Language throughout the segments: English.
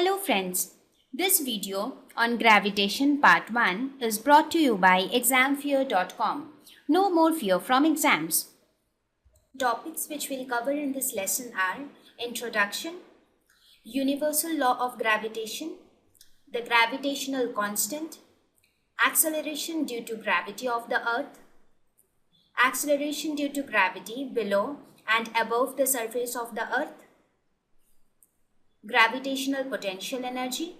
Hello friends, this video on gravitation part 1 is brought to you by examfear.com. No more fear from exams. Topics which we'll cover in this lesson are introduction, universal law of gravitation, the gravitational constant, acceleration due to gravity of the earth, acceleration due to gravity below and above the surface of the earth, gravitational potential energy,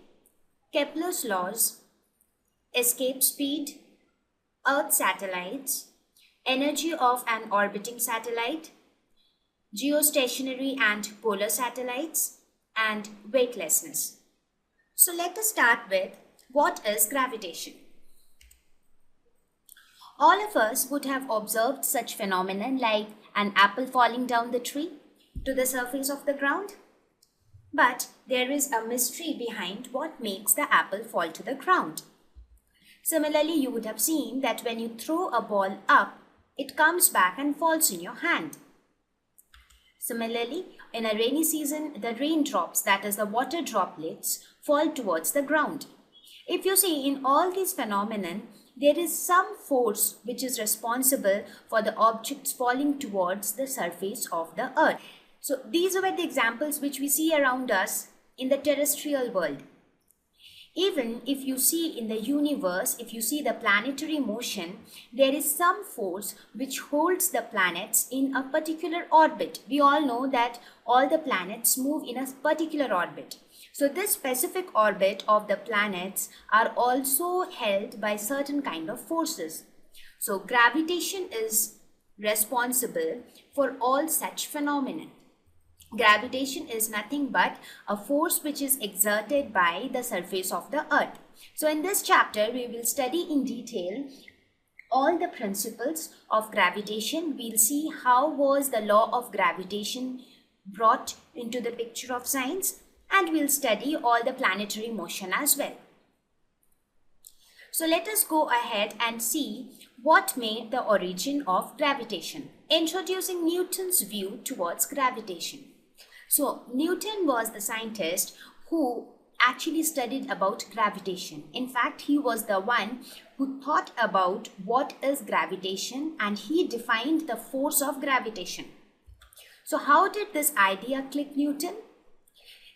Kepler's laws, escape speed, Earth satellites, energy of an orbiting satellite, geostationary and polar satellites, and weightlessness. So let us start with what is gravitation. All of us would have observed such phenomenon like an apple falling down the tree to the surface of the ground. But there is a mystery behind what makes the apple fall to the ground. Similarly, you would have seen that when you throw a ball up, it comes back and falls in your hand. Similarly, in a rainy season, the raindrops, that is the water droplets, fall towards the ground. If you see in all these phenomena, there is some force which is responsible for the objects falling towards the surface of the earth. So these were the examples which we see around us in the terrestrial world. Even if you see in the universe, if you see the planetary motion, there is some force which holds the planets in a particular orbit. We all know that all the planets move in a particular orbit. So this specific orbit of the planets are also held by certain kind of forces. So gravitation is responsible for all such phenomena. Gravitation is nothing but a force which is exerted by the surface of the earth. So in this chapter, we will study in detail all the principles of gravitation. We'll see how was the law of gravitation brought into the picture of science, and we'll study all the planetary motion as well. So let us go ahead and see what made the origin of gravitation. Introducing Newton's view towards gravitation. So Newton was the scientist who actually studied about gravitation. In fact, he was the one who thought about what is gravitation, and he defined the force of gravitation. So how did this idea click Newton?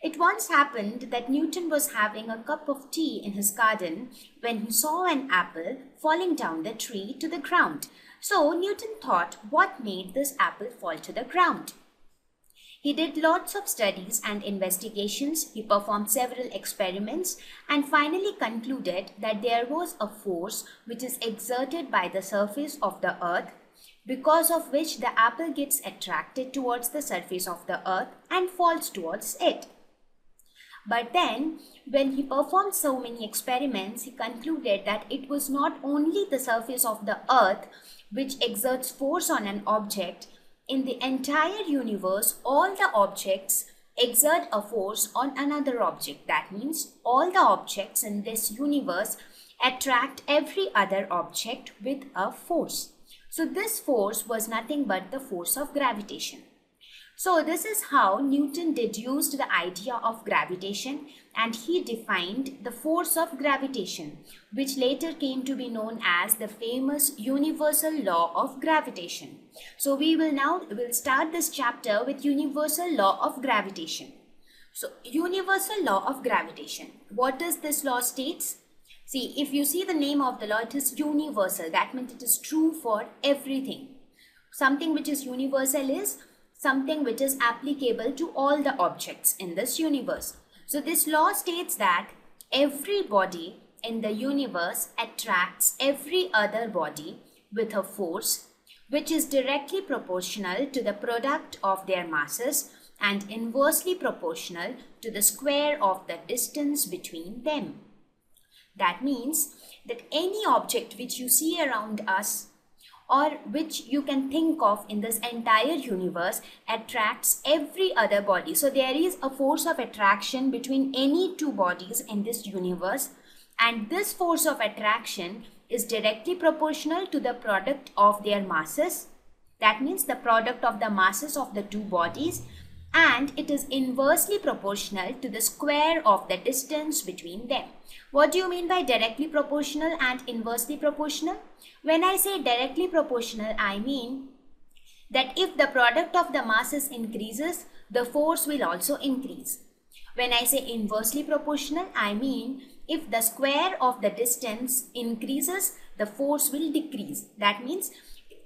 It once happened that Newton was having a cup of tea in his garden when he saw an apple falling down the tree to the ground. So Newton thought, what made this apple fall to the ground? He did lots of studies and investigations. He performed several experiments and finally concluded that there was a force which is exerted by the surface of the earth, because of which the apple gets attracted towards the surface of the earth and falls towards it. But then, when he performed so many experiments, he concluded that it was not only the surface of the earth which exerts force on an object. In the entire universe, all the objects exert a force on another object. That means all the objects in this universe attract every other object with a force. So this force was nothing but the force of gravitation. So this is how Newton deduced the idea of gravitation, and he defined the force of gravitation, which later came to be known as the famous universal law of gravitation. So we'll start this chapter with universal law of gravitation. So universal law of gravitation. What does this law states? See, if you see the name of the law, it is universal. That means it is true for everything. Something which is universal is something which is applicable to all the objects in this universe. So this law states that every body in the universe attracts every other body with a force which is directly proportional to the product of their masses and inversely proportional to the square of the distance between them. That means that any object which you see around us or which you can think of in this entire universe attracts every other body. So there is a force of attraction between any two bodies in this universe, and this force of attraction is directly proportional to the product of their masses. That means the product of the masses of the two bodies and it is inversely proportional to the square of the distance between them. What do you mean by directly proportional and inversely proportional? When I say directly proportional, I mean that if the product of the masses increases, the force will also increase. When I say inversely proportional, I mean if the square of the distance increases, the force will decrease. That means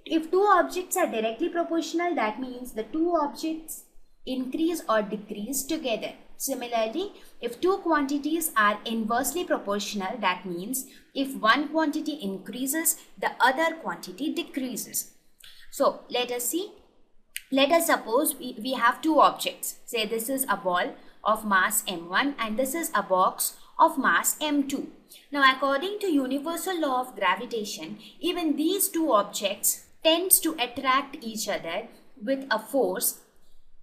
if two objects are directly proportional, that means the two objects increase or decrease together. Similarly, if two quantities are inversely proportional, that means if one quantity increases, the other quantity decreases. So let us see. Let us suppose we have two objects. Say this is a ball of mass m1 and this is a box of mass m2. Now according to universal law of gravitation, even these two objects tends to attract each other with a force,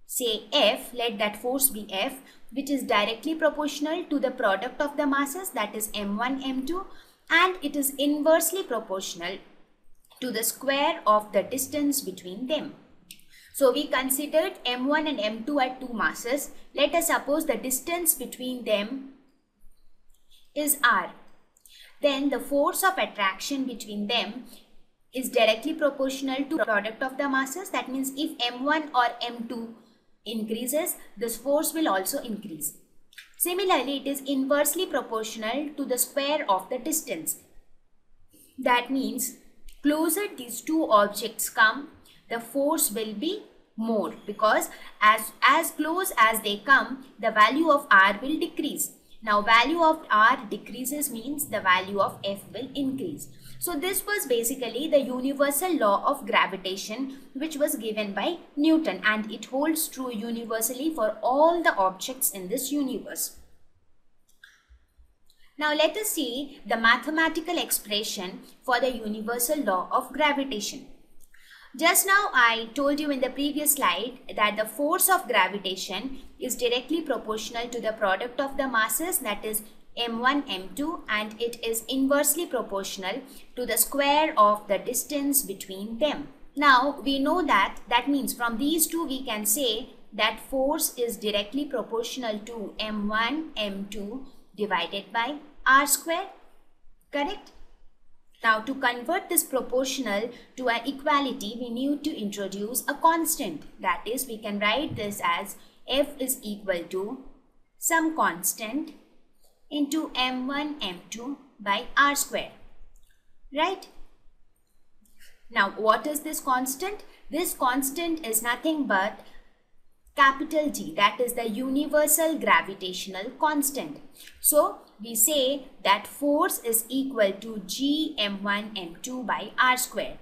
say F, let that force be F, which is directly proportional to the product of the masses, that is m1, m2, and it is inversely proportional to the square of the distance between them. So we considered m1 and m2 are two masses. Let us suppose the distance between them is r. Then the force of attraction between them is directly proportional to the product of the masses. That means if m1 or m2 increases, this force will also increase. Similarly, it is inversely proportional to the square of the distance. That means closer these two objects come, the force will be more, because as close as they come, the value of r will decrease. Now value of r decreases means the value of F will increase. So this was basically the universal law of gravitation, which was given by Newton, and it holds true universally for all the objects in this universe. Now let us see the mathematical expression for the universal law of gravitation. Just now I told you in the previous slide that the force of gravitation is directly proportional to the product of the masses, that is m1, m2, and it is inversely proportional to the square of the distance between them. Now we know that means from these two we can say that force is directly proportional to m1, m2 divided by r square, correct? Now to convert this proportional to an equality, we need to introduce a constant. That is, we can write this as F is equal to some constant into m1, m2 by r square, right? Now what is this constant? This constant is nothing but capital G, that is the universal gravitational constant. So we say that force is equal to G m1 m2 by r square,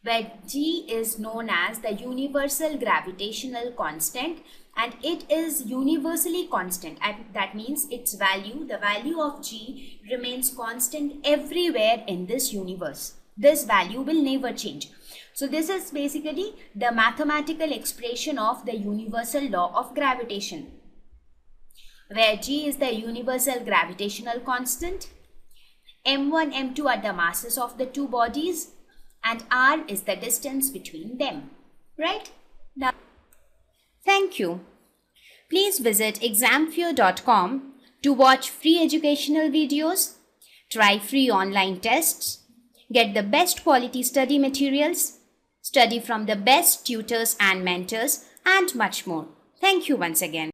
where G is known as the universal gravitational constant and it is universally constant, and that means its value, the value of G, remains constant everywhere in this universe. This value will never change. So this is basically the mathematical expression of the universal law of gravitation, where G is the universal gravitational constant, m1, m2 are the masses of the two bodies, and r is the distance between them, right? Now, thank you. Please visit examfear.com to watch free educational videos, try free online tests, get the best quality study materials, study from the best tutors and mentors, and much more. Thank you once again.